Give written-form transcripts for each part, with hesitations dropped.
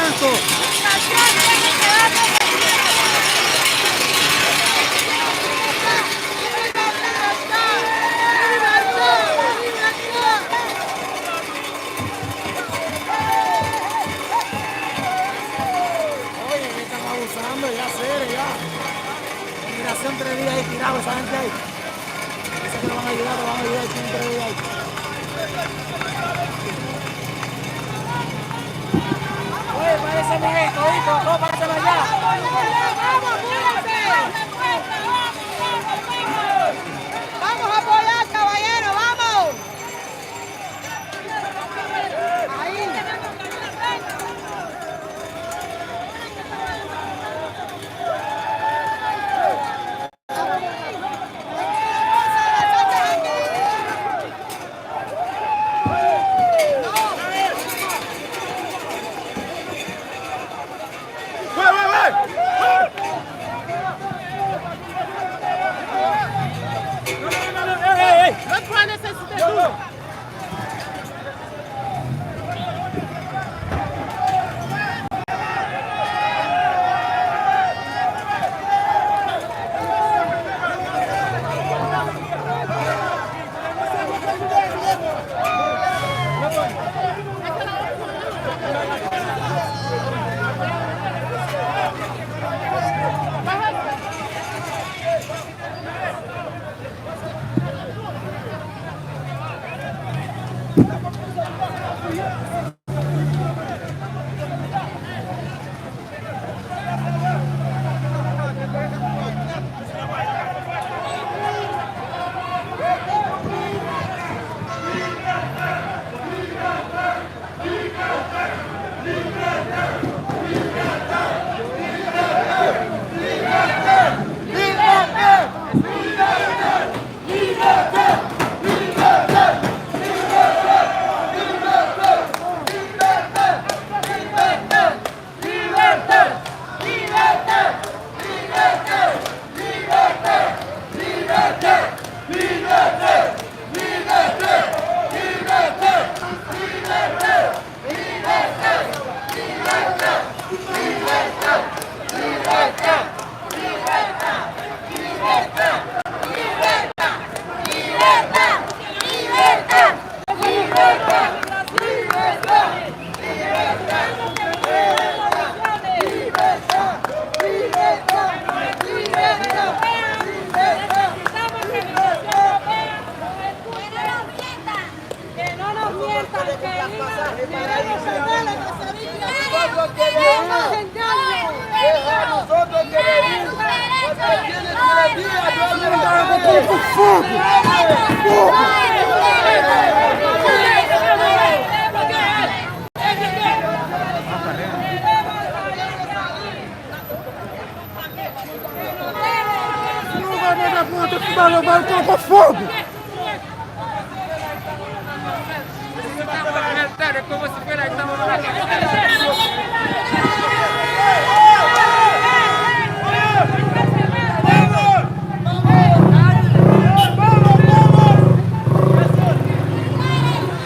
blanco. Oye, me están abusando ya, serio, ya. Migración 3 días ahí tirado esa gente ahí. Dice que lo van a ayudar, tienen 3 días ahí. Oye, parece México, no, parece allá. Vamos a apoyar, caballero, vamos. Ahí.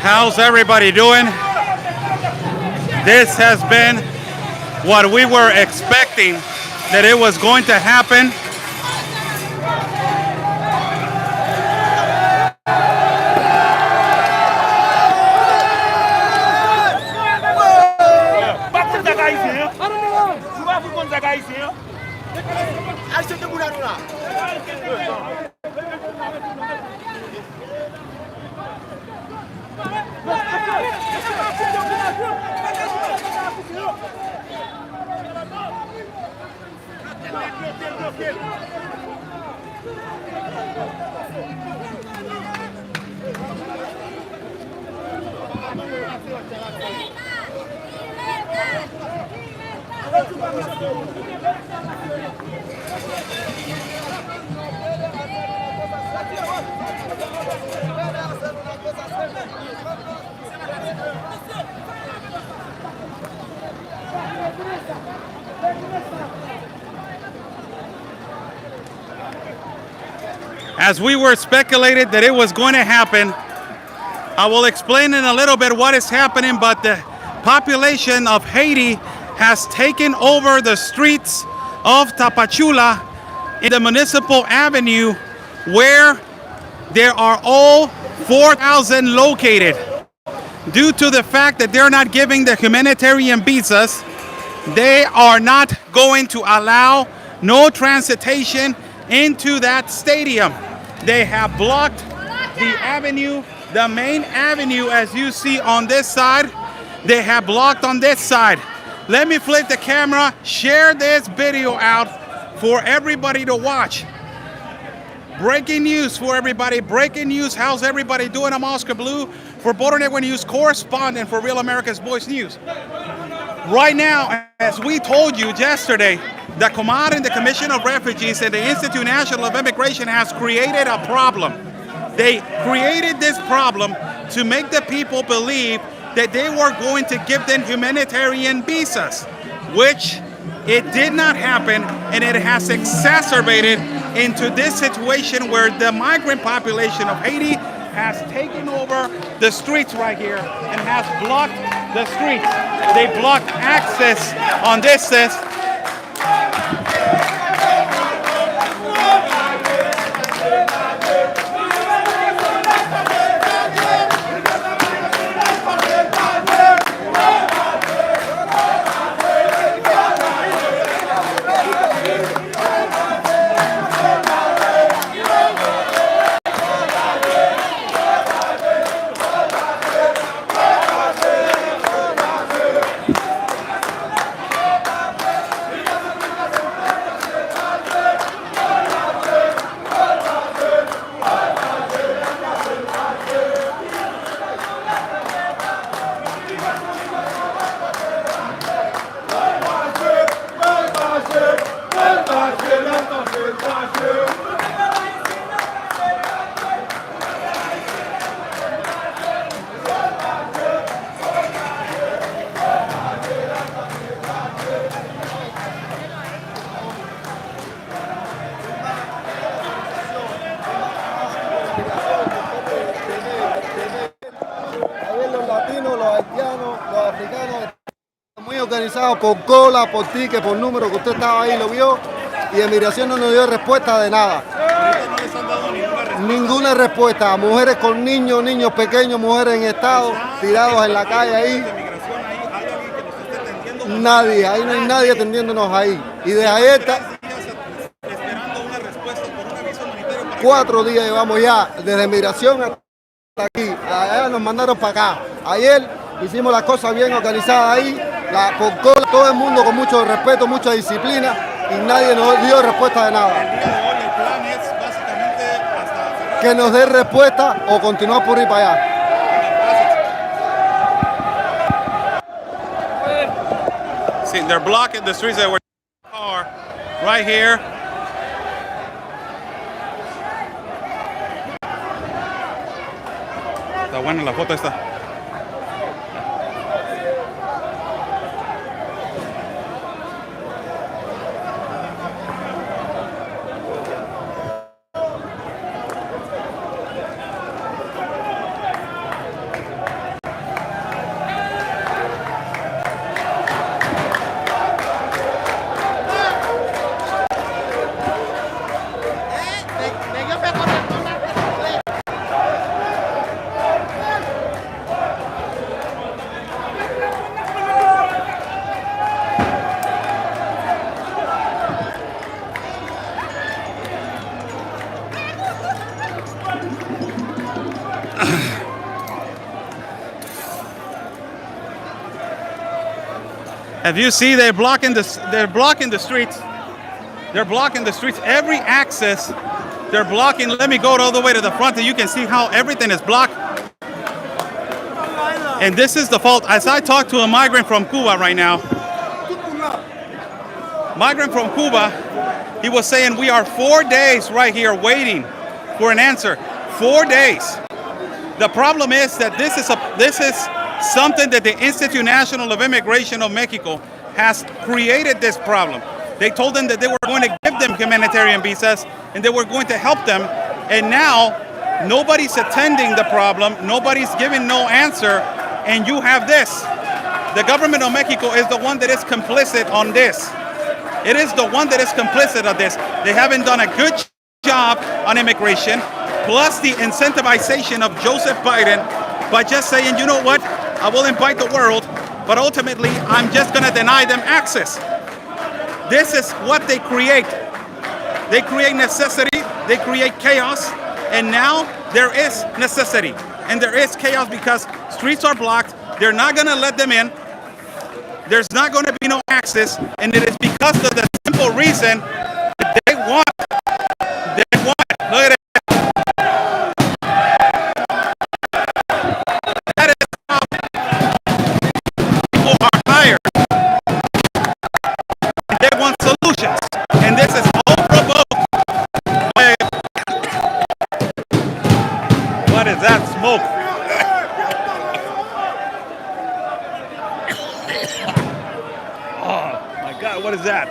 How's everybody doing? This has been what we were expecting that it was going to happen. As we were speculated that it was going to happen, I will explain in a little bit what is happening, but the population of Haiti has taken over the streets of Tapachula in the municipal avenue where there are all 4,000 located. Due to the fact that they're not giving the humanitarian visas, they are not going to allow no transitation into that stadium. They have blocked the avenue, the main avenue, as you see on this side. They have blocked on this side. Let me flip the camera, share this video out for everybody to watch. Breaking news for everybody, breaking news. How's everybody doing? I'm Oscar Blue for Border Network News correspondent for Real America's Voice News. Right now, as we told you yesterday, the COMPARTE and the Commission of Refugees and the Institute National of Immigration has created a problem. They created this problem to make the people believe that they were going to give them humanitarian visas, which it did not happen, and it has exacerbated into this situation where the migrant population of Haiti has taken over the streets right here and has blocked the streets. They blocked access on this side. Muy organizado por cola, por ticket, por número, que usted estaba ahí, lo vio, y de migración no nos dio respuesta de nada. Ninguna respuesta. Mujeres con niños, niños pequeños, mujeres en estado, tirados en la calle ahí. Nadie, ahí no hay nadie atendiéndonos ahí. Y de ayer está... 4 días llevamos ya, desde migración hasta aquí. Allá nos mandaron para acá. Ayer hicimos las cosas bien organizadas ahí, por cola, todo el mundo con mucho respeto, mucha disciplina, y nadie nos dio respuesta de nada. El día de hoy el plan es básicamente hasta que nos dé respuesta o continuar por ir para allá. See, they're blocking the streets that were right here. Está buena la foto esta. If you see, they're blocking the streets. They're blocking the streets. Every access, they're blocking. Let me go all the way to the front, and you can see how everything is blocked. And this is the fault. As I talk to a migrant from Cuba right now, migrant from Cuba, he was saying we are 4 days right here waiting for an answer. 4 days. The problem is that this is something that the Institute National of Immigration of Mexico has created this problem. They told them that they were going to give them humanitarian visas and they were going to help them. And now nobody's attending the problem. Nobody's giving no answer. And you have this. the government of Mexico is the one that is complicit on this. It is the one that is complicit of this. They haven't done a good job on immigration, plus the incentivization of Joseph Biden by just saying, you know what, I will invite the world, but ultimately I'm just going to deny them access. This is what they create. They create necessity, they create chaos, and now there is necessity. And there is chaos because streets are blocked, they're not going to let them in, there's not going to be no access, and it is because of the simple reason that they want. Look at it. That is how people are hired. They want solutions, and this is all provoked by, what is that smoke? Oh my God, what is that?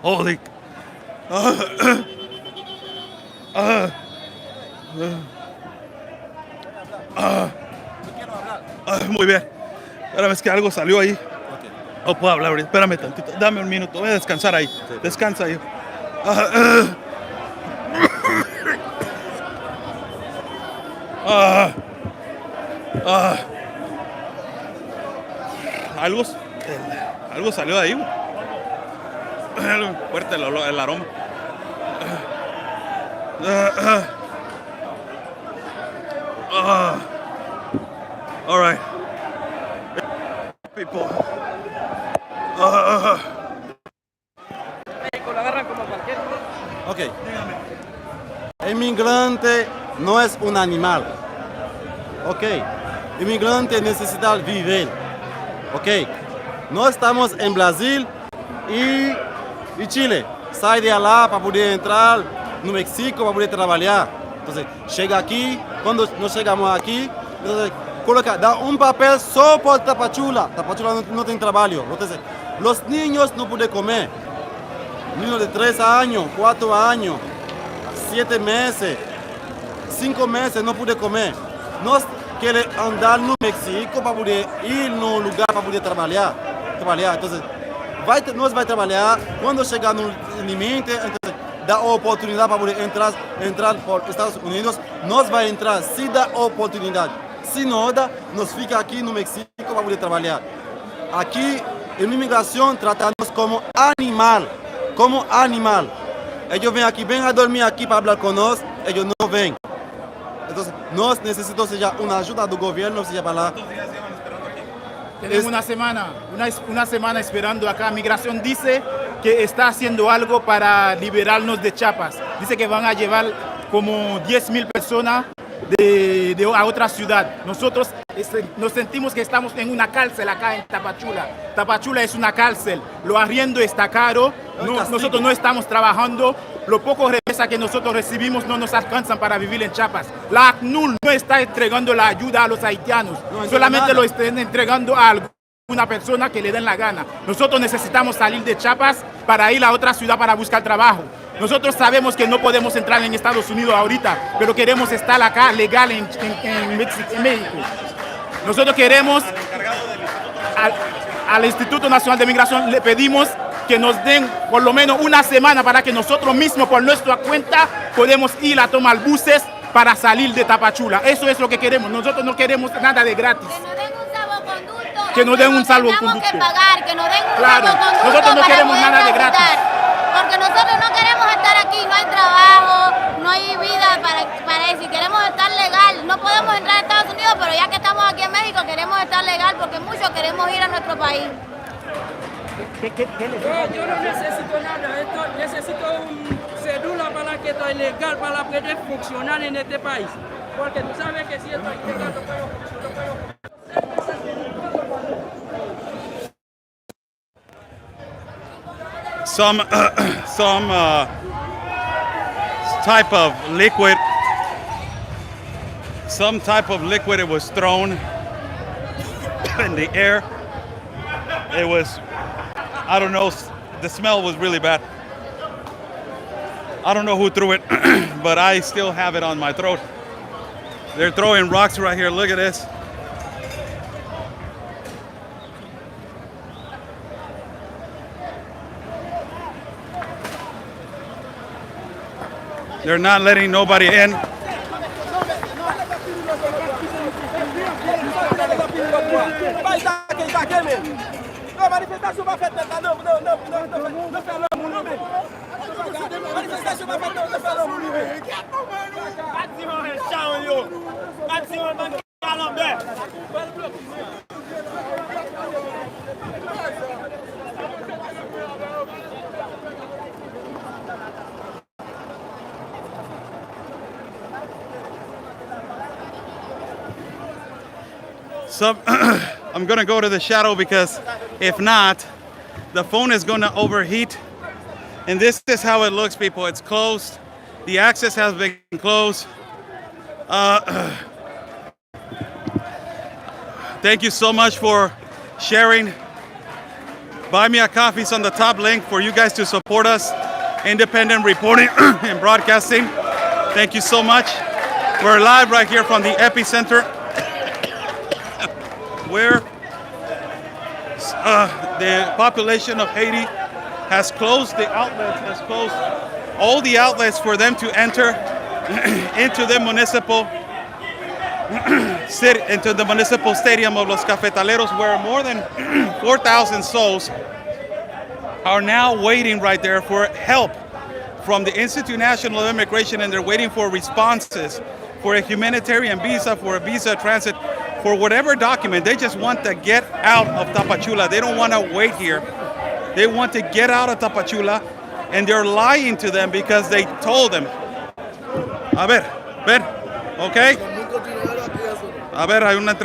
Holy. Muy bien. Espérame, es que algo salió ahí. No puedo hablar ahorita. Espérame tantito. Dame un minuto. Voy a descansar ahí. Descansa ahí. Algo salió de ahí. Fuerte el aroma. All right. People. Ok. El migrante no es un animal. Ok. El migrante necesita vivir. Ok. No estamos en Brasil y Chile. Sai de allá para poder entrar no México para poder trabajar. Entonces, chega aquí. Cuando nos chegamos aquí, entonces, da un papel solo por Tapachula. Tapachula no tiene trabajo. Entonces, los niños no pueden comer. Niños de 3 años, 4 años, 7 meses, 5 meses no pueden comer. Nós queremos andar no México para poder ir no lugar para poder trabalhar. Entonces, nós vamos trabalhar. Quando chegar no limite, então, dá oportunidade para poder entrar por Estados Unidos. Nós vamos entrar se dá oportunidade. Se não dá, nós fica aqui no México para poder trabalhar. Aqui, em imigração, tratamos como animal. Como animal. Ellos ven aquí, ven a dormir aquí para hablar con nosotros, ellos no ven. Entonces, nos necesitamos ya una ayuda del gobierno, si ya para Tenemos una semana esperando acá. Migración dice que está haciendo algo para liberarnos de Chiapas. Dice que van a llevar como 10,000 personas a otra ciudad. Nosotros nos sentimos que estamos en una cárcel acá en Tapachula. Tapachula es una cárcel. Lo arriendo está caro. Nosotros no estamos trabajando. Los pocos remesas que nosotros recibimos no nos alcanzan para vivir en Chiapas. La ACNUR no está entregando la ayuda a los haitianos. Solamente lo están entregando a alguna persona que le den la gana. Nosotros necesitamos salir de Chiapas para ir a otra ciudad para buscar trabajo. Nosotros sabemos que no podemos entrar en Estados Unidos ahorita, pero queremos estar acá legal en México. Nosotros queremos al Instituto Nacional de Migración, le pedimos que nos den por lo menos una semana para que nosotros mismos por nuestra cuenta podemos ir a tomar buses para salir de Tapachula. Eso es lo que queremos. Nosotros no queremos nada de gratis. Que nos den un salvoconducto. Que nos den un pagar, que nos den un salvoconducto. Nosotros no queremos nada de gratis. Porque nosotros no queremos estar aquí, no hay trabajo, no hay vida para eso. Y queremos estar legal. No podemos entrar a Estados Unidos, pero ya que estamos aquí en México queremos estar legal porque muchos queremos ir a nuestro país. Yo no necesito nada, necesito un cédula para que estoy legal para poder funcionar en este país. Porque tú sabes que si estoy legal no puedo. Some type of liquid. Some type of liquid. It was thrown in the air. It was I don't know, the smell was really bad. I don't know who threw it, but I still have it on my throat. They're throwing rocks right here. Look at this. They're not letting nobody in. So I'm gonna go to the shadow because if not, the phone is gonna overheat. And this is how it looks, people. It's closed. The access has been closed. Thank you so much for sharing. Buy me a coffee is on the top link for you guys to support us. Independent reporting and broadcasting. Thank you so much. We're live right here from the epicenter where the population of Haiti has closed the outlets, has closed all the outlets for them to enter into the municipal stadium of Los Cafetaleros, where more than 4,000 souls are now waiting right there for help from the Institute National of Immigration, and they're waiting for responses for a humanitarian visa, for a visa transit, for whatever document. They just want to get out of Tapachula. They don't want to wait here. They want to get out of Tapachula, and they're lying to them because they told them. A ver, okay? A ver, hay una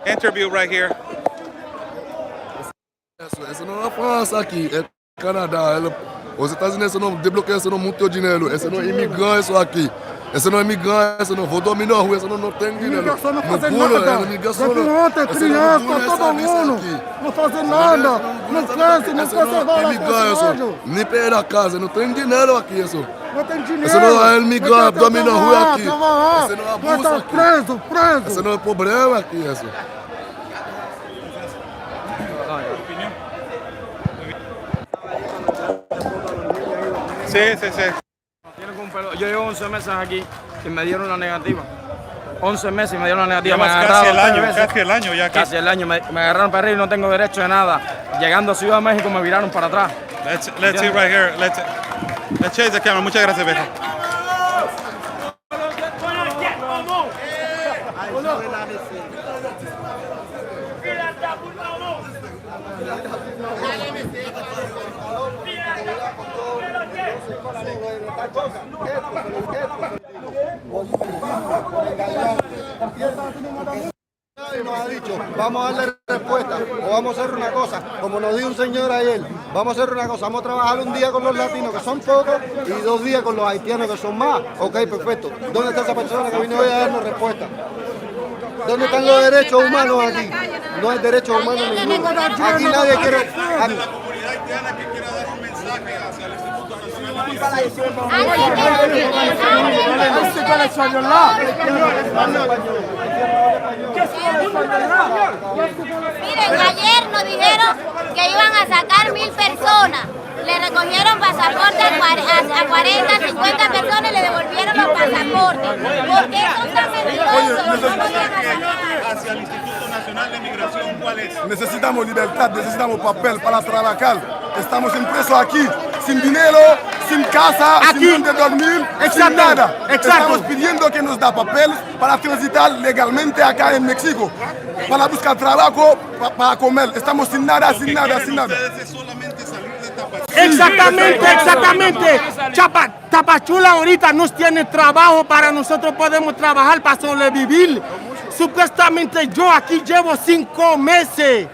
interview right here. Eso não é França aqui, é Canadá. Os Estados Unidos não desbloqueiam, isso não muito dinheiro. Esse não é imigrante isso aqui. Esse não é imigrante, esse não vou dominar a rua, esse não tem dinheiro. Imigração não faz nada. Imigração não ontem, criança, todo mundo. Não faz nada. Não cresce, não conserva a imigrante. Nem pega a casa, não tem dinheiro aqui. Isso. Não tem dinheiro. Esse não é imigrante, domina a rua aqui. Esse não é abuso aqui. Preso. Esse não é problema aqui. Isso. Sí. Yo llevo 11 meses aquí y me dieron la negativa. 11 meses y me dieron la negativa. Llevas casi el año ya aquí. Casi el año. Me agarraron para arriba y no tengo derecho de nada. Llegando a Ciudad de México me viraron para atrás. Let's see right here. Let's change the camera. Muchas gracias, viejo. Nos ha dicho, vamos a darle respuesta o vamos a hacer una cosa, como nos dijo un señor ayer, vamos a hacer una cosa, vamos a trabajar un día con los latinos que son pocos y 2 días con los haitianos que son más. Ok, perfecto. ¿Dónde está esa persona que vino hoy a darnos respuesta? ¿Dónde están los derechos humanos aquí? No hay derechos humanos ninguno. Aquí nadie quiere... La comunidad haitiana que quiera dar un mensaje hacia el Instituto Nacional Miren, ayer nos dijeron que iban a sacar 1000 personas. Le recogieron pasaportes a 40, 50 personas y le devolvieron los pasaportes. ¿Por qué son tan mentirosos? hacia el Instituto Nacional de Migración, ¿cuál es? Necesitamos libertad, necesitamos papel para trabajar. Estamos impresos aquí, sin dinero, sin casa, sin donde dormir, sin nada. Estamos pidiendo que nos da papel para transitar legalmente acá en México, para buscar trabajo, para comer. Estamos sin nada, sin nada. Ustedes es solamente salir de Exactamente. Tapachula ahorita no tiene trabajo para nosotros podemos trabajar para sobrevivir. Supuestamente yo aquí llevo 5 meses.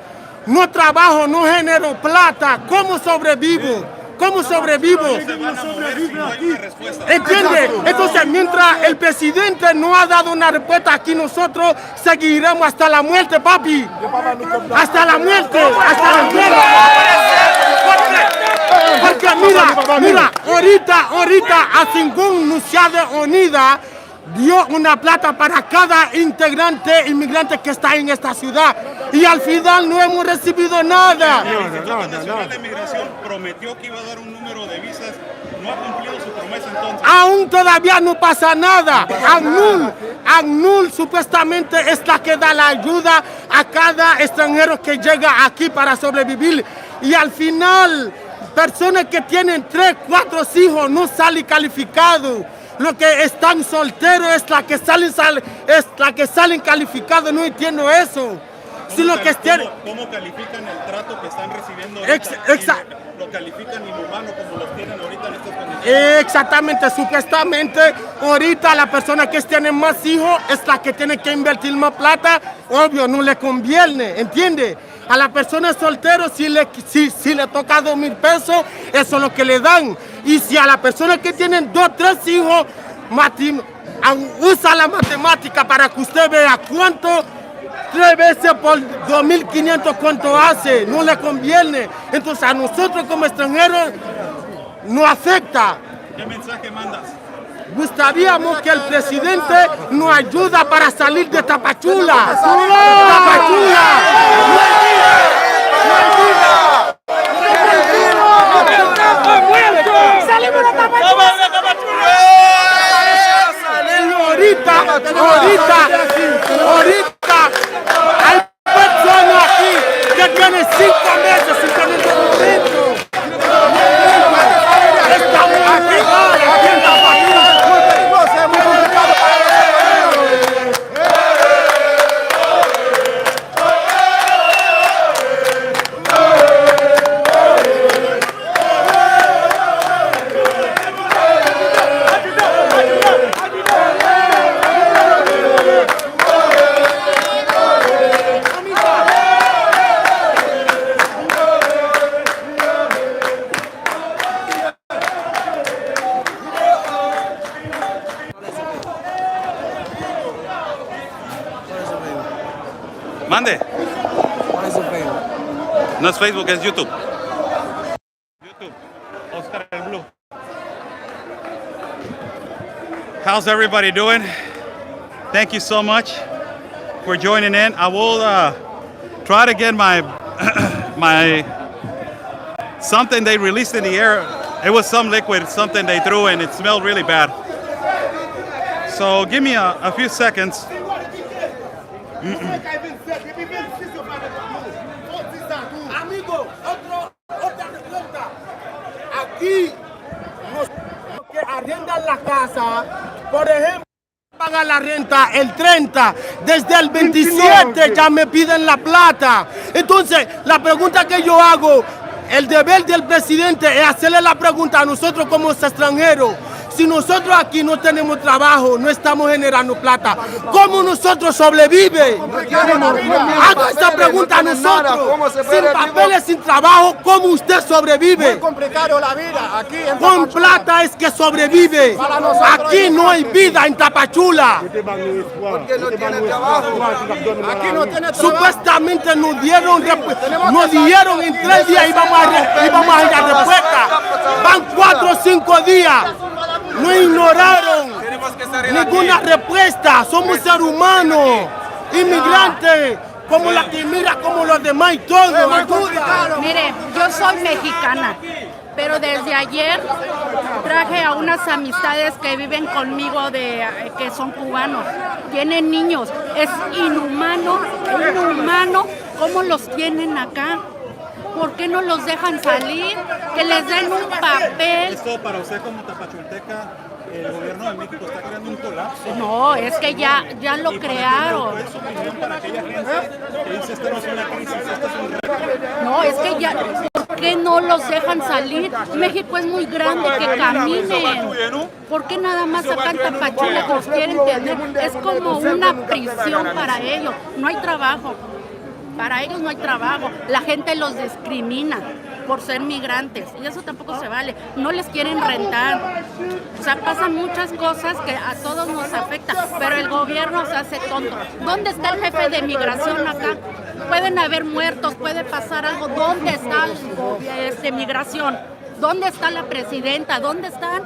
No trabajo, no genero plata. ¿Cómo sobrevivo? ¿Cómo sobrevivo? ¿Entiende? Entonces, mientras el presidente no ha dado una respuesta aquí, nosotros seguiremos hasta la muerte, papi. Hasta la muerte, hasta la muerte. Porque mira, ahorita a ningún Naciones Unidas dio una plata para cada inmigrante que está en esta ciudad. Y al final no hemos recibido nada. El Instituto Nacional de Migración prometió que iba a dar un número de visas. No ha cumplido su promesa entonces. Aún todavía no pasa nada. ACNUR supuestamente es la que da la ayuda a cada extranjero que llega aquí para sobrevivir. Y al final, personas que tienen 3, 4 hijos no salen calificados. Los que están solteros es la que salen calificados. No entiendo eso. ¿Cómo califican el trato que están recibiendo ahorita? ¿Lo califican inhumano como los tienen ahorita en estas condiciones? Exactamente, supuestamente ahorita la persona que tiene más hijos es la que tiene que invertir más plata. Obvio, no le conviene, ¿entiende? A la persona soltera si le toca 2,000 pesos, eso es lo que le dan. Y si a la persona que tiene 2, 3 hijos, usa la matemática para que usted vea cuánto, 3 veces por 2.500 cuánto hace, no le conviene. Entonces a nosotros como extranjeros nos afecta. ¿Qué mensaje mandas? Gustaríamos que el presidente nos ayude para salir de Tapachula. ¡Tapachula! ¡Salimos de Tapachula! Ahorita hay personas aquí que tienen 5 meses sin tener documentos. Estamos aquí en Tapachula. Mande. No es Facebook, es YouTube. YouTube. Oscar el Blue. How's everybody doing? Thank you so much for joining in. I will try to get my something they released in the air. It was some liquid, something they threw, and it smelled really bad. So give me a few seconds. Amigo, otra pregunta. Aquí los que arrendan la casa, por ejemplo, pagan la renta el 30, desde el 27 ya me piden la plata. Entonces, la pregunta que yo hago, el deber del presidente es hacerle la pregunta a nosotros como extranjeros. Si nosotros aquí no tenemos trabajo, no estamos generando plata, ¿cómo nosotros sobrevivimos? Hago esta pregunta a nosotros. Sin papeles, sin trabajo, ¿cómo usted sobrevive? Muy complicado la vida aquí en Con Tapachula. plata es que sobrevive. Aquí no hay vida en Tapachula. Porque no tiene trabajo. Aquí no tiene trabajo. Supuestamente nos dieron en 3 días y vamos a ir a respuesta. Van 4 o 5 días. No ignoraron ninguna respuesta. Somos seres humanos, inmigrantes, como la que mira, como los demás y todo. Mire, yo soy mexicana, pero desde ayer traje a unas amistades que viven conmigo que son cubanos, tienen niños. Es inhumano cómo los tienen acá. ¿Por qué no los dejan salir? Que les den un papel. Esto para usted como tapachulteca, el gobierno de México está creando un colapso. No, es que ya lo crearon. ¿Cuál es su opinión para aquella gente que dice esto no es una crisis, esto es un reto? No, es que ya, ¿por qué no los dejan salir? México es muy grande, que caminen. ¿Por qué nada más acá en Tapachula que los quieren tener? Es como una prisión para ellos. No hay trabajo. Para ellos no hay trabajo. La gente los discrimina. por ser migrantes, y eso tampoco se vale. No les quieren rentar. O sea, pasan muchas cosas que a todos nos afectan, pero el gobierno se hace tonto. ¿Dónde está el jefe de migración acá? Pueden haber muertos, puede pasar algo. ¿Dónde está migración? ¿Dónde está la presidenta? ¿Dónde están?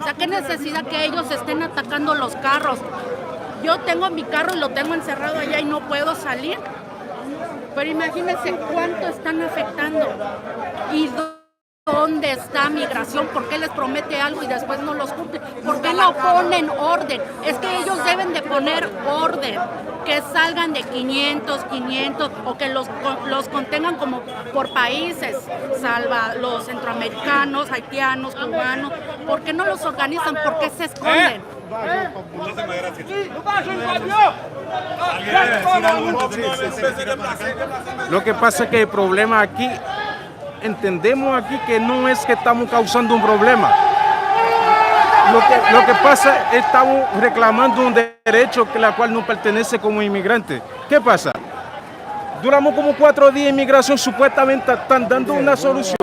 O sea, ¿qué necesidad que ellos estén atacando los carros? Yo tengo mi carro y lo tengo encerrado allá y no puedo salir. Pero imagínense cuánto están afectando. ¿Y dónde está migración? ¿Por qué les promete algo y después no los cumple? ¿Por qué no ponen orden? Es que ellos deben de poner orden. Que salgan de 500, o que los contengan como por países, salva los centroamericanos, haitianos, cubanos. ¿Por qué no los organizan? ¿Por qué se esconden? Muchísimas gracias. Lo que pasa es que el problema aquí, entendemos aquí que no es que estamos causando un problema. Lo que pasa es que estamos reclamando un derecho que la cual no pertenece como inmigrante. ¿Qué pasa? Duramos como 4 días en inmigración, supuestamente están dando una solución.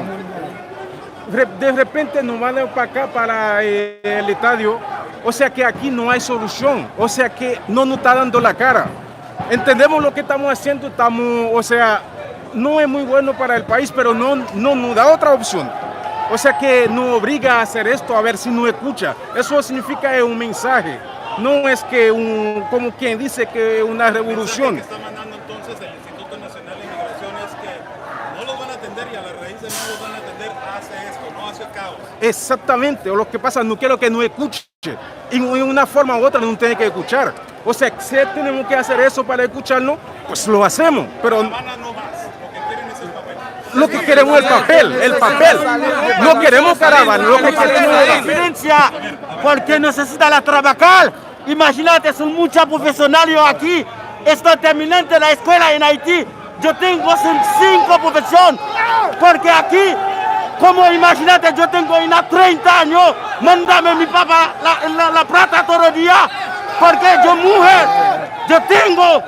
De repente nos van para acá, para el estadio. O sea que aquí no hay solución. O sea que no nos está dando la cara. Entendemos lo que estamos haciendo, o sea, no es muy bueno para el país, pero no nos da otra opción. O sea que nos obliga a hacer esto, a ver si nos escucha. Eso significa un mensaje. No es que como quien dice que una revolución. El mensaje que está mandando entonces el Instituto Nacional de Migración es que no los van a atender y a la raíz de no los van a atender hace esto, no hace caos. Exactamente, o lo que pasa, no quiero que nos escuche. Y de una forma u otra no tiene que escuchar. O sea, si tenemos que hacer eso para escucharnos, pues lo hacemos. Pero No más, lo que quieren es el papel. lo que queremos es el papel. No queremos caravana, lo que queremos es el papel. Porque necesita la trabajar. Imagínate, son muchos profesionales aquí. Estoy terminando la escuela en Haití. Yo tengo 5 profesiones. Porque aquí, como imagínate, yo tengo 30 años. Mándame mi papá la plata todo el día. Porque yo mujer,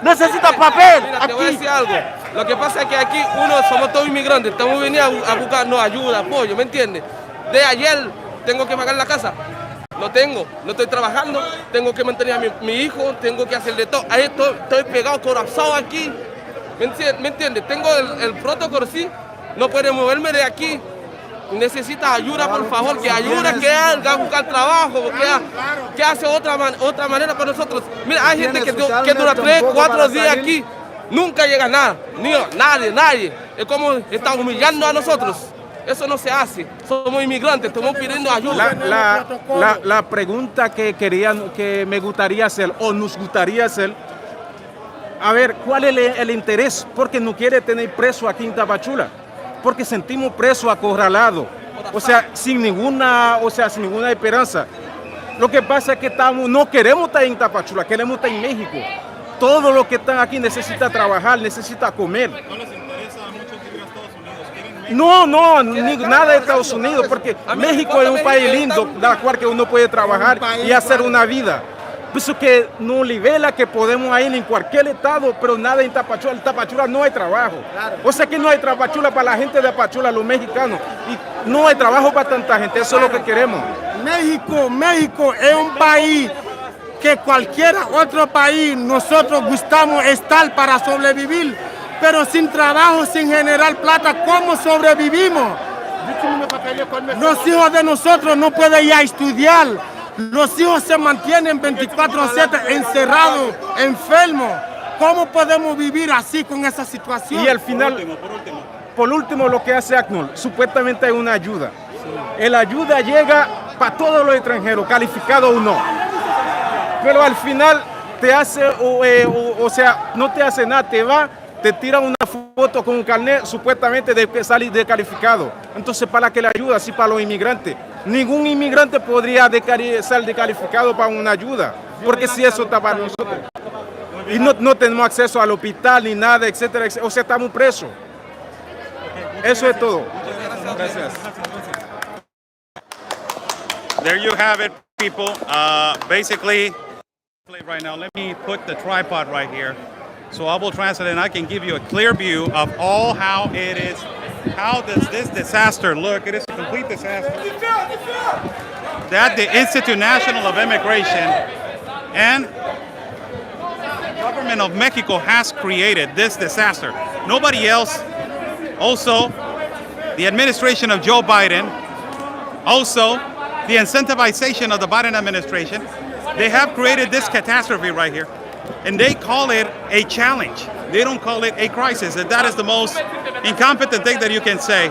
necesito papel. Mira, te voy a decir algo. Lo que pasa es que aquí somos todos inmigrantes, estamos venidos a buscarnos ayuda, apoyo, ¿me entiendes? De ayer tengo que pagar la casa, no estoy trabajando, tengo que mantener a mi hijo, tengo que hacer de todo. Ahí estoy pegado, colapsado aquí, ¿me entiendes? Tengo el protocolo, sí, no puedo moverme de aquí. Necesita ayuda, por favor, que ayude, que haga a buscar trabajo, que hace otra manera para nosotros. Mira, hay gente que dura 3, 4 días aquí, nunca llega nada, nadie. Es como está humillando a nosotros. Eso no se hace. Somos inmigrantes, estamos pidiendo ayuda. La pregunta que me gustaría hacer, o nos gustaría hacer, a ver, ¿cuál es el interés? Porque no quiere tener preso aquí en Tapachula. Porque sentimos presos acorralados, o sea, sin ninguna esperanza. Lo que pasa es que no queremos estar en Tapachula, queremos estar en México. Todo lo que están aquí necesita trabajar, necesita comer. ¿No les interesa a muchos ir a Estados Unidos? No, nada de Estados Unidos, porque México es un país lindo, la cual que uno puede trabajar y hacer una vida. Pienso que nos libera que podemos ir en cualquier estado, pero nada en Tapachula. En Tapachula no hay trabajo. O sea que no hay Tapachula para la gente de Tapachula, los mexicanos. Y no hay trabajo para tanta gente, eso es lo que queremos. México es un país que cualquier otro país nosotros gustamos estar para sobrevivir, pero sin trabajo, sin generar plata, ¿cómo sobrevivimos? Los hijos de nosotros no pueden ir a estudiar. Los hijos se mantienen 24/7 encerrados, enfermos. ¿Cómo podemos vivir así con esa situación? Y al final, por último, lo que hace ACNUR, supuestamente hay una ayuda. La ayuda llega para todos los extranjeros, calificados o no. Pero al final te hace, o sea, no te hace nada, te tira una foto con un carnet supuestamente de que sale descalificado. Entonces, ¿para qué le ayuda? Así para los inmigrantes. Ningún inmigrante podría ser descalificado para una ayuda, porque si eso está para nosotros. Y no tenemos acceso al hospital ni nada, etcétera, etcétera. O sea, estamos presos. Eso es todo. Gracias. There you have it, people. Basically, right now, let me put the tripod right here. So I will translate and I can give you a clear view of all how it is how does this disaster look? It is a complete disaster. That the Institute National of Immigration and the government of Mexico has created this disaster. Nobody else. Also, the administration of Joe Biden. Also, the incentivization of the Biden administration. They have created this catastrophe right here. And they call it a challenge. They don't call it a crisis. And that is the most incompetent thing that you can say.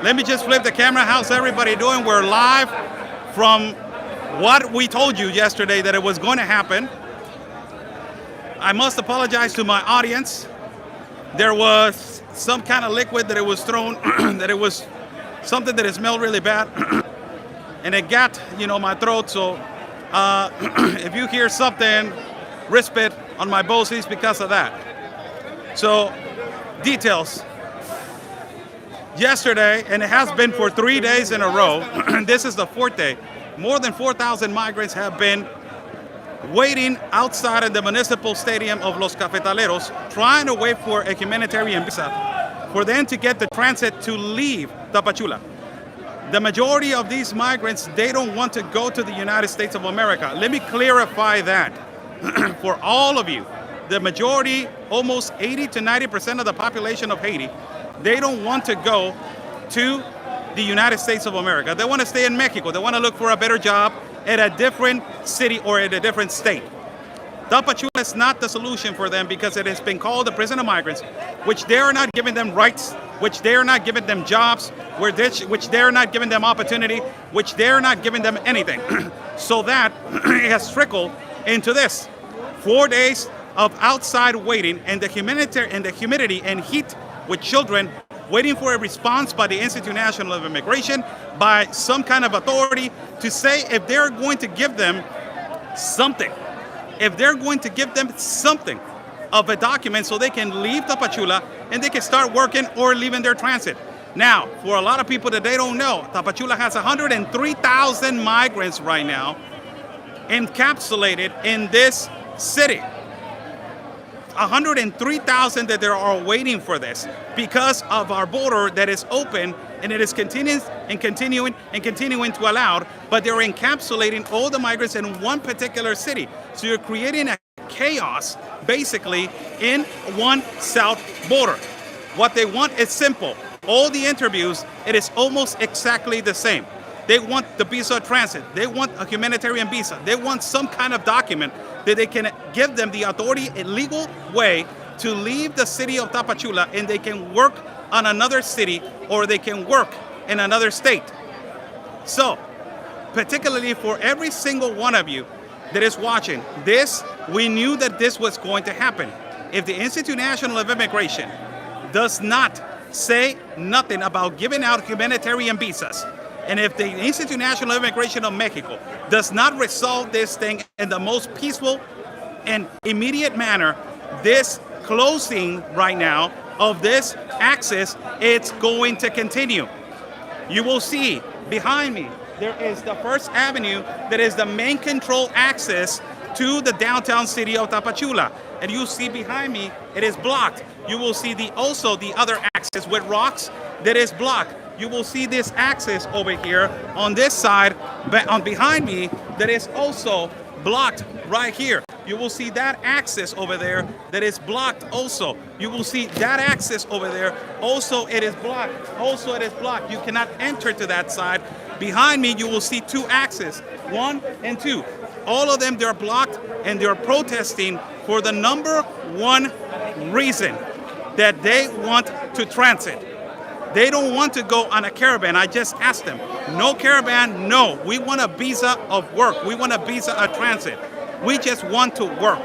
Let me just flip the camera. How's everybody doing? We're live from what we told you yesterday that it was going to happen. I must apologize to my audience. There was some kind of liquid that it was thrown, that it was something that it smelled really bad. And it got, my throat. So if you hear something, rispid on my boses because of that. So, details. Yesterday, and it has been for 3 days in a row, this is the fourth day, more than 4,000 migrants have been waiting outside of the municipal stadium of Los Cafetaleros, trying to wait for a humanitarian visa for them to get the transit to leave Tapachula. The majority of these migrants, they don't want to go to the United States of America. Let me clarify that. For all of you, the majority, almost 80 to 90% of the population of Haiti, they don't want to go to the United States of America. They want to stay in Mexico. They want to look for a better job at a different city or at a different state. Tapachula is not the solution for them because it has been called the prison of migrants, which they are not giving them rights, which they are not giving them jobs, which they are not giving them opportunity, which they are not giving them anything. So that it has trickled into this 4 days of outside waiting and the humidity and heat with children waiting for a response by the Institute National of Immigration, by some kind of authority to say if they're going to give them something, if they're going to give them something of a document so they can leave Tapachula and they can start working or leaving their transit. Now, for a lot of people that they don't know, Tapachula has 103,000 migrants right now encapsulated in this city. 103,000 that there are waiting for this because of our border that is open and it is continuing to allow, but they're encapsulating all the migrants in one particular city. So you're creating a chaos basically in one south border. What they want is simple. All the interviews, it is almost exactly the same. They want the visa transit. They want a humanitarian visa. They want some kind of document that they can give them the authority, a legal way to leave the city of Tapachula and they can work on another city or they can work in another state. So, particularly for every single one of you that is watching this, we knew that this was going to happen. If the Institute National of Immigration does not say nothing about giving out humanitarian visas, and if the Institute National of Immigration of Mexico does not resolve this thing in the most peaceful and immediate manner, this closing right now of this access, it's going to continue. You will see behind me, there is the First Avenue that is the main control access to the downtown city of Tapachula. And you see behind me, it is blocked. You will see also the other access with rocks that is blocked. You will see this access over here on this side, on behind me, that is also blocked right here. You will see that access over there that is blocked also. You will see that access over there. Also, it is blocked. Also, it is blocked. You cannot enter to that side. Behind me, you will see two access, 1 and 2. All of them, they're blocked and they're protesting for the number one reason that they want to transit. They don't want to go on a caravan. I just asked them, no caravan, no. We want a visa of work. We want a visa of transit. We just want to work.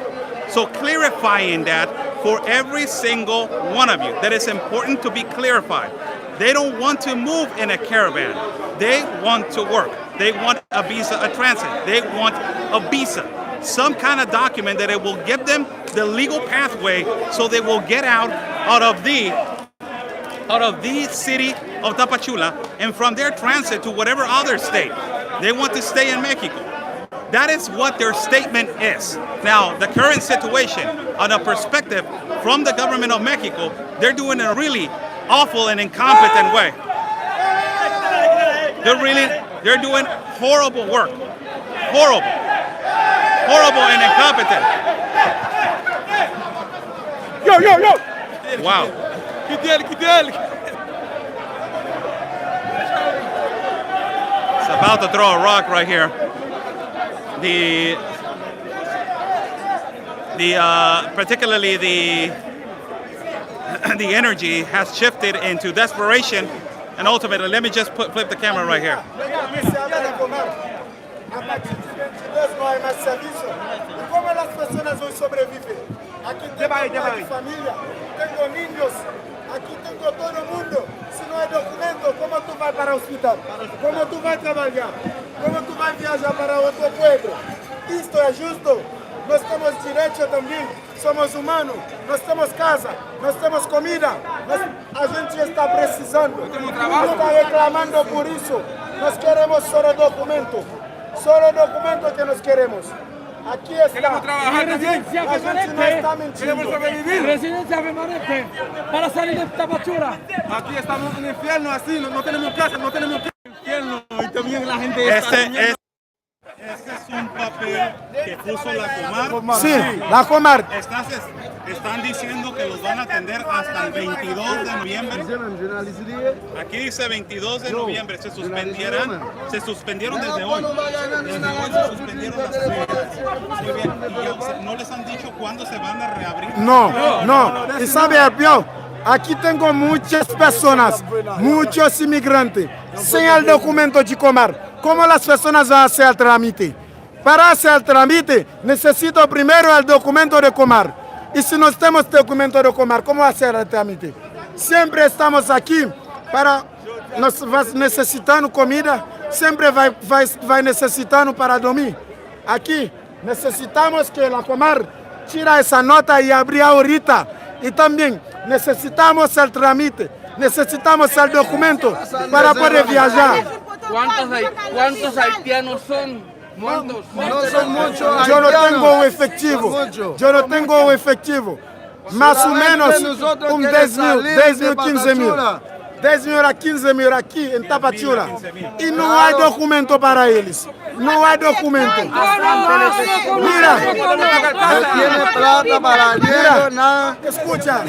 So clarifying that for every single one of you, that is important to be clarified. They don't want to move in a caravan. They want to work. They want a visa of transit. They want a visa, some kind of document that it will give them the legal pathway so they will get out of the city of Tapachula and from their transit to whatever other state. They want to stay in Mexico. That is what their statement is. Now, the current situation, on a perspective from the government of Mexico, they're doing a really awful and incompetent way. They're doing horrible work. Horrible and incompetent. Wow. It's about to throw a rock right here. Particularly the energy has shifted into desperation, and ultimately, let me just flip the camera right here. Aqui tem família, tenho niños, aqui tenho todo mundo. Se não é documento, como tu vai para o hospital? Como tu vai trabalhar? Como tu vai viajar para outro pueblo? Isto é justo? Nós temos direito também, somos humanos, nós temos casa, nós temos comida, a gente está precisando. Não está reclamando por isso. Nós queremos só documento que nós queremos. Aquí está. Queremos trabajar. Residencia permanente. Queremos sobrevivir. Residencia permanente para salir de Tapachula. Aquí estamos en el infierno, así, no tenemos casa, no tenemos infierno. Y también la gente Este es un papel que puso la Comar. Sí, la Comar. Están diciendo que los van a atender hasta el 22 de noviembre. Aquí dice 22 de noviembre. Se suspendieron desde hoy. Desde hoy se suspendieron las actividades. Muy bien. ¿Y no les han dicho cuándo se van a reabrir? No. Y sabe, peor, aquí tengo muchas personas, muchos inmigrantes, sin el documento de Comar. ¿Cómo las personas van a hacer el trámite? Para hacer el trámite, necesito primero el documento de Comar. Y si no tenemos documento de Comar, ¿cómo hacer el trámite? Siempre estamos aquí para nos necesitando comida, siempre vai necesitando para dormir. Aquí necesitamos que la Comar tire esa nota y abra ahorita. Y también necesitamos el trámite, necesitamos el documento para poder viajar. ¿Cuántos haitianos son? ¿Cuántos? No son muchos. Yo no tengo un efectivo. Más o menos 10 mil, 15 mil. 10 mil a 15 mil aquí en Tapachula. Y no hay documento para ellos. No hay documento. Mira. No tiene plata para dinero, nada. Escucha.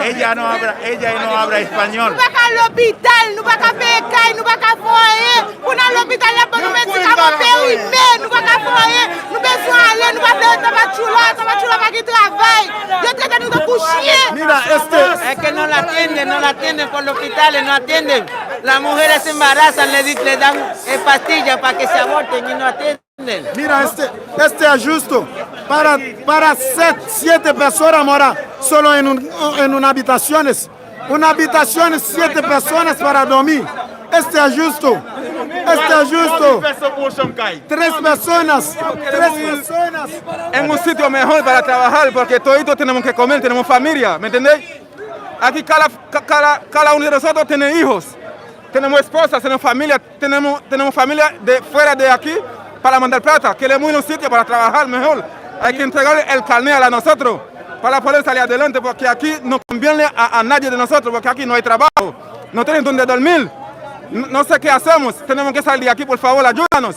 Ella no habla español. No va al hospital, no va a beca, no va a foyer. Una al hospital là pour nous médicaments périmés, no va a foyer. Nous besoin aller, nous va faire Tapachula va qui travaille. Yo traitando de coucher. Mira, es que no la atienden por los hospitales, no atienden. Las mujeres se embarazan, le dan pastillas para que se aborten y no atienden. Mira, este es justo para 7 personas morar solo en una habitación. Una habitación, 7 personas para dormir. Este es justo. 3 personas. En un sitio mejor para trabajar, porque todos tenemos que comer, tenemos familia, ¿me entendéis? Aquí cada uno de nosotros tiene hijos, tenemos esposas, tenemos familia de fuera de aquí para mandar plata. Queremos ir a un sitio para trabajar mejor. Hay que entregar el carnet a nosotros para poder salir adelante, porque aquí no conviene a nadie de nosotros, porque aquí no hay trabajo, no tenemos donde dormir. No sé qué hacemos, tenemos que salir de aquí, por favor, ayúdanos.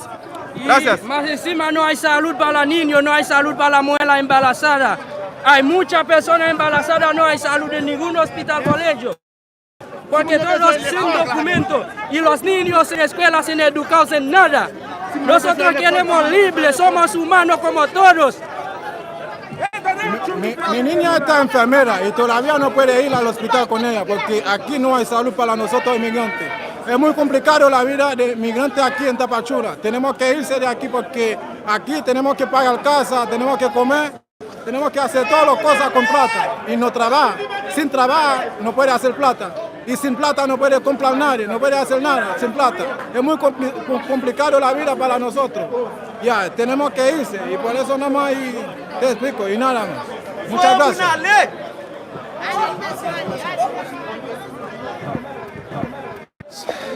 Gracias. Y más encima no hay salud para los niños, no hay salud para la mujer embarazada. Hay muchas personas embarazadas, no hay salud en ningún hospital por ellos. Porque todos sin documentos y los niños en escuelas sin educados en nada. Nosotros queremos libres, somos humanos como todos. Mi niña está enfermera y todavía no puede ir al hospital con ella porque aquí no hay salud para nosotros inmigrantes. Es muy complicado la vida de inmigrantes aquí en Tapachula. Tenemos que irse de aquí porque aquí tenemos que pagar casa, tenemos que comer, tenemos que hacer todas las cosas con plata y no trabaja. Sin trabajo no puede hacer plata y sin plata no puede comprar nadie, no puede hacer nada sin plata. Es muy complicado la vida para nosotros. Ya, tenemos que irse y por eso nada más te explico y nada más. Muchas gracias.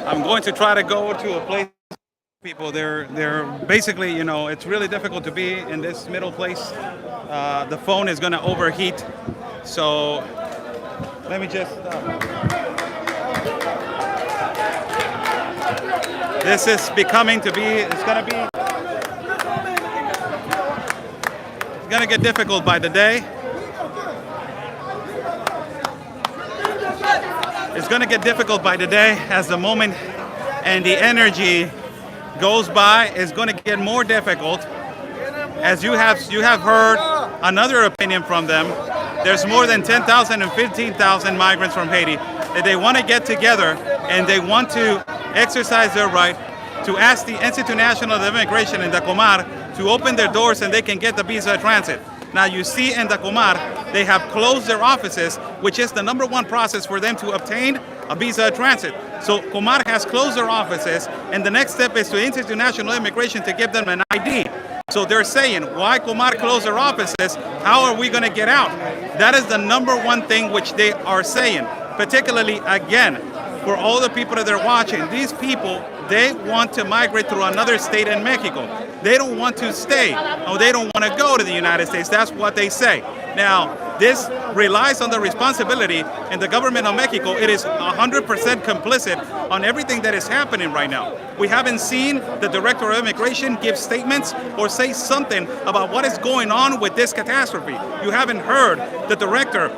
I'm going to try to go to a place. People, they're basically, you know, it's really difficult to be in this middle place. The phone is going to overheat, so Let me just. This is becoming to be. It's gonna be. It's gonna get difficult by the day. It's gonna get difficult by the day as the moment and the energy goes by. It's gonna get more difficult. As you have heard another opinion from them. There's more than 10,000 and 15,000 migrants from Haiti that they want to get together and they want to exercise their right to ask the Institute National of Immigration in the Comar to open their doors and they can get the visa transit. Now you see in the Comar, they have closed their offices, which is the #1 process for them to obtain a visa transit. So Comar has closed their offices and the next step is to Institute National Immigration to give them an ID. So they're saying, why Comar close their offices? How are we going to get out? That is the #1 thing which they are saying. Particularly, again, for all the people that are watching, these people, they want to migrate through another state in Mexico. They don't want to stay, or they don't want to go to the United States. That's what they say. Now, this relies on the responsibility in the government of Mexico. It is 100% complicit on everything that is happening right now. We haven't seen the Director of Immigration give statements or say something about what is going on with this catastrophe. You haven't heard the Director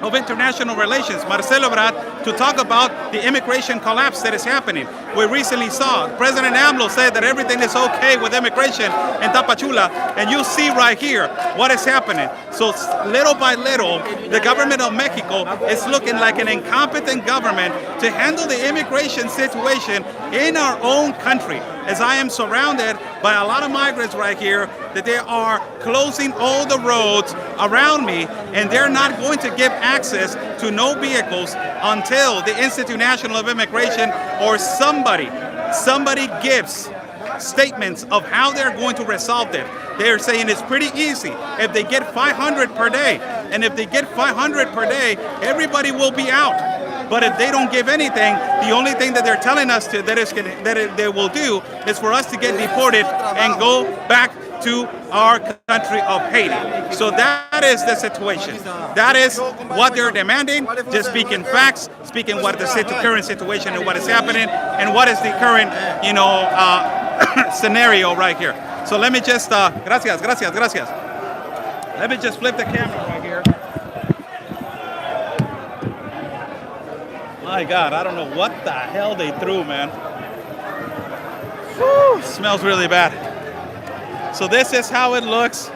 of International Relations, Marcelo Ebrard, to talk about the immigration collapse that is happening. We recently saw President AMLO said that everything is okay with immigration in Tapachula, and you see right here what is happening. So little by little, the government of Mexico is looking like an incompetent government to handle the immigration situation in our own country. As I am surrounded by a lot of migrants right here, that they are closing all the roads around me, and they're not going to give access to no vehicles until the Institute National of Immigration or somebody gives statements of how they're going to resolve it. They're saying it's pretty easy. If they get 500 per day, and if they get 500 per day, everybody will be out. But if they don't give anything, the only thing that they're telling us that they will do is for us to get deported and go back to our country of Haiti. So that is the situation. That is what they're demanding. Just speaking facts, speaking what the current situation and what is happening, and what is the current, scenario right here. So let me just, gracias. Let me just flip the camera right here. My God, I don't know what the hell they threw, man. Whew, smells really bad. So this is how it looks.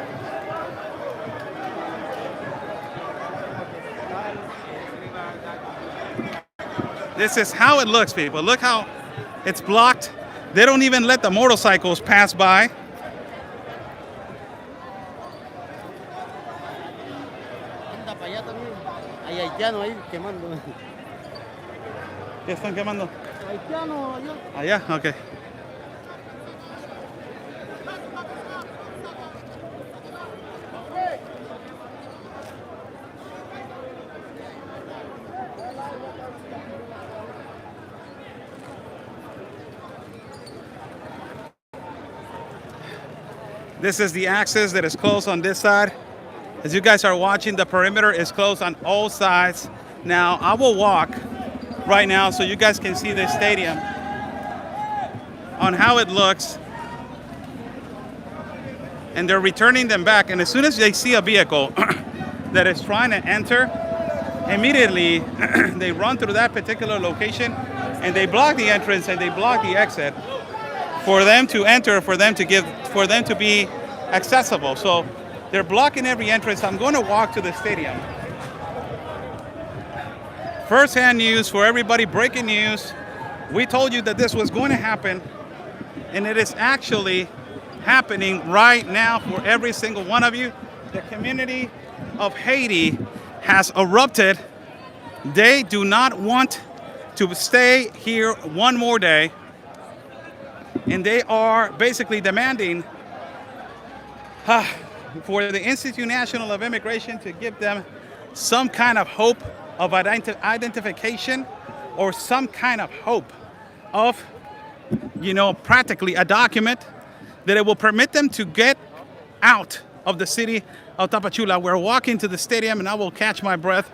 This is how it looks, people. Look how it's blocked. They don't even let the motorcycles pass by. ¿Qué están quemando? Allá, okay. This is the access that is closed on this side. As you guys are watching, the perimeter is closed on all sides. Now, I will walk right now so you guys can see the stadium on how it looks. And they're returning them back. And as soon as they see a vehicle that is trying to enter, immediately they run through that particular location and they block the entrance and they block the exit for them to enter, for them to be accessible. So they're blocking every entrance. I'm going to walk to the stadium. First-hand news for everybody, breaking news. We told you that this was going to happen, and it is actually happening right now for every single one of you. The community of Haiti has erupted. They do not want to stay here one more day, and they are basically demanding for the Institute National of Immigration to give them some kind of hope of identification, or some kind of hope of, practically a document that it will permit them to get out of the city of Tapachula. We're walking to the stadium, and I will catch my breath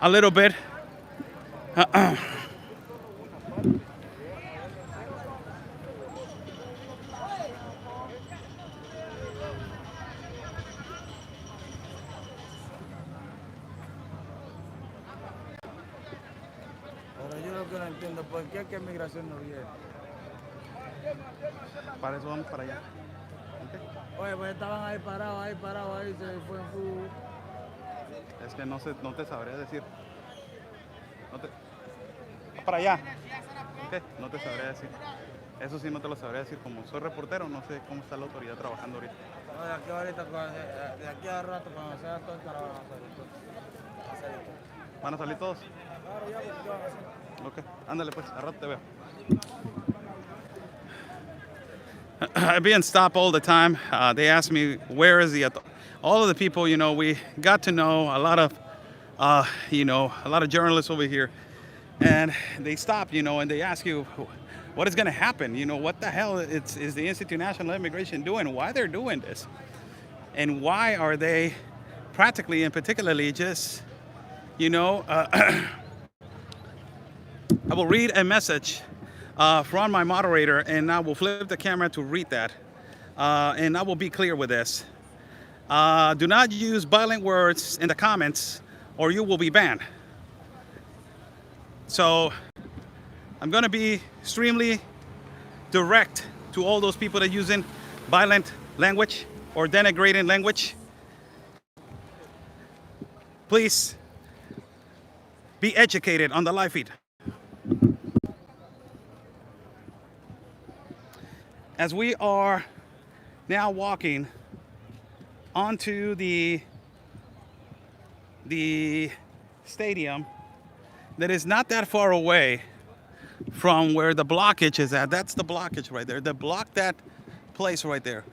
a little bit. Pero yo lo que no entiendo, ¿por qué que migración no viene? Para eso vamos para allá. Oye, pues estaban ahí parados, ahí se fue en su... Es que no te sabría decir. Para allá. Okay. No te sabría decir. Eso sí no te lo sabría decir. Como soy reportero, no sé cómo está la autoridad trabajando ahorita. No, de aquí ahorita, de aquí a rato, cuando sea todo el trabajo, van a salir todos. ¿Van a salir todos? Claro, ya, porque ¿qué van a hacer? Ok, ándale pues, a rato te veo. I'm being stopped all the time. They ask me, where is the... All of the people, you know, we got to know a lot of, you know, a lot of journalists over here. And they stop, you know, and they ask you, what is going to happen? You know, what the hell is the Institute of National Immigration doing? Why they're doing this? And why are they practically and particularly just, you know, I will read a message from my moderator, and I will flip the camera to read that. And I will be clear with this. Do not use violent words in the comments or you will be banned. So I'm going to be extremely direct to all those people that are using violent language or denigrating language. Please be educated on the live feed. As we are now walking onto the stadium that is not that far away from where the blockage is at. That's the blockage right there. They blocked that place right there.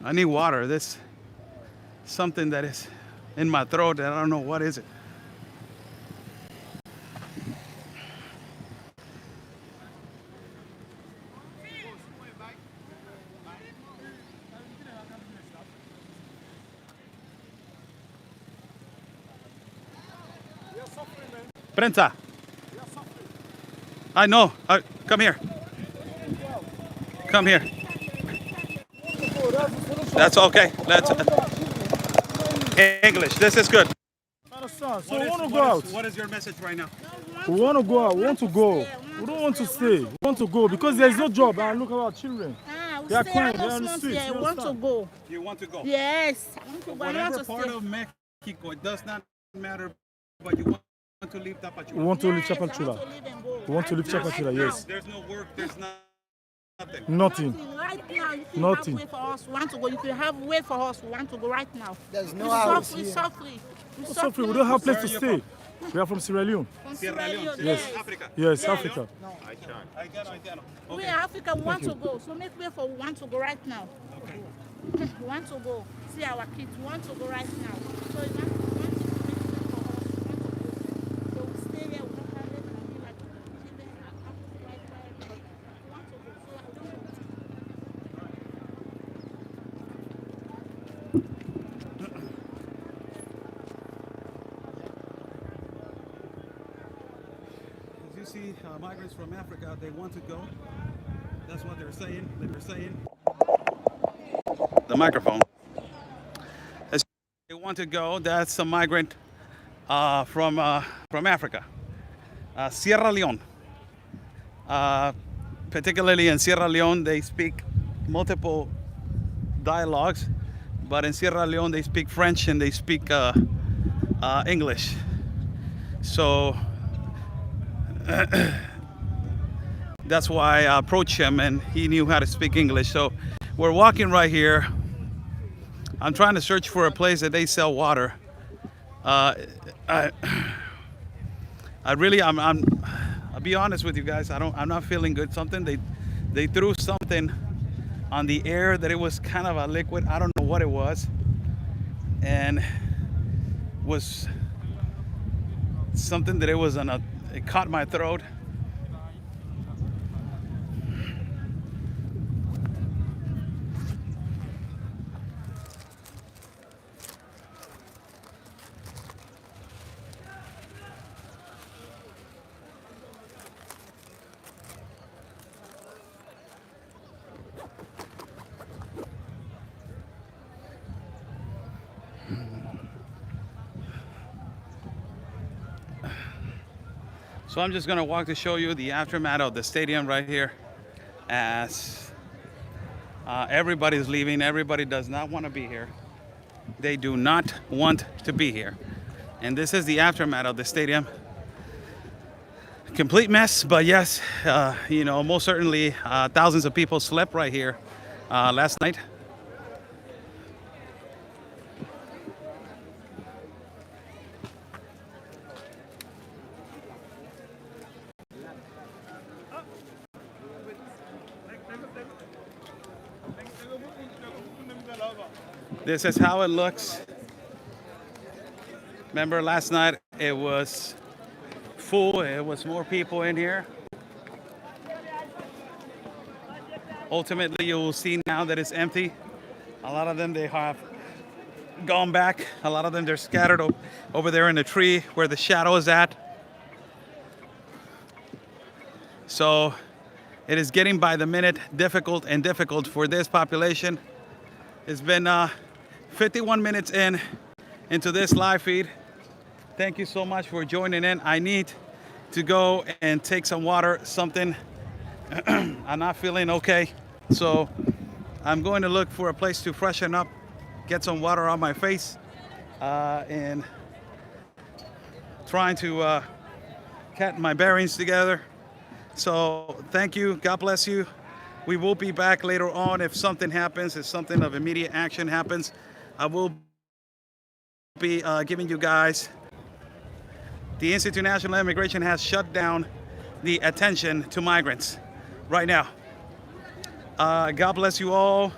I need water. This something that is in my throat that I don't know what is it. Prensa. I know. Come here. Come here. That's okay. Let's English. This is good. So we want to go out. What is your message right now? We want to go out. We want to go. We don't want to stay. We want to go because there is no job. And look at our children. They are crying. They are on the streets. I want to go. You want to go? Yes. I want to go. Whatever part of Mexico, it does not matter, but you want to leave Tapachula. We want to leave Tapachula. We want to leave Tapachula, yes. There's no work, there's nothing. Nothing. Right now, you can Nothing. have way for us. We want to go. You can have way for us. We want to go right now. There's no We're house suffering. here. Suffering. We're suffering. We don't have place to stay. We are from Sierra Leone. Sierra Leone, Yes. Africa. Yes, Africa. We are Africa. We want to go. So make way for we want to go right now. Okay. We want to go. See our kids. We want to go right now. So you want to make way for us. We want to go. So we stay there. We don't have it. And we like children are up right there. We want to go. So I don't know. As you see, migrants from Africa, they want to go. That's what they're saying. The microphone. As they want to go, that's a migrant from Africa, Sierra Leone. Particularly in Sierra Leone, they speak multiple dialogues, but in Sierra Leone they speak French and they speak English. So that's why I approached him and he knew how to speak English. So we're walking right here. I'm trying to search for a place that they sell water. I'll be honest with you guys. I'm not feeling good. They threw something on the air that it was kind of a liquid. I don't know what it was, and was something that it caught my throat. So I'm just gonna walk to show you the aftermath of the stadium right here, as everybody's leaving. Everybody does not want to be here. They do not want to be here. And this is the aftermath of the stadium. Complete mess, but yes, you know, most certainly thousands of people slept right here last night. This is how it looks. Remember last night it was full, it was more people in here. Ultimately, you will see now that it's empty. A lot of them, they have gone back. A lot of them, they're scattered over there in the tree where the shadow is at. So it is getting by the minute difficult for this population. It's been 51 minutes into this live feed. Thank you so much for joining in. I need to go and take some water, something. I'm not feeling okay. So I'm going to look for a place to freshen up, get some water on my face, and trying to get my bearings together. So thank you. God bless you. We will be back later on if something happens, if something of immediate action happens. I will be giving you guys. The Institute of National Immigration has shut down the attention to migrants right now. God bless you all.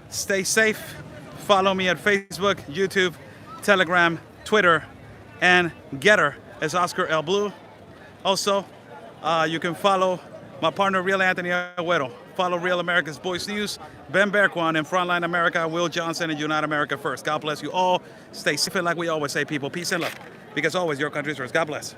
Stay safe. Follow me at Facebook, YouTube, Telegram, Twitter, and Getter as Oscar L. Blue. Also, you can follow my partner, Real Anthony Agüero. Follow Real America's Voice News, Ben Berquan in Frontline America, Will Johnson in Unite America First. God bless you all. Stay safe, and like we always say, people, peace and love. Because always your country's first. God bless.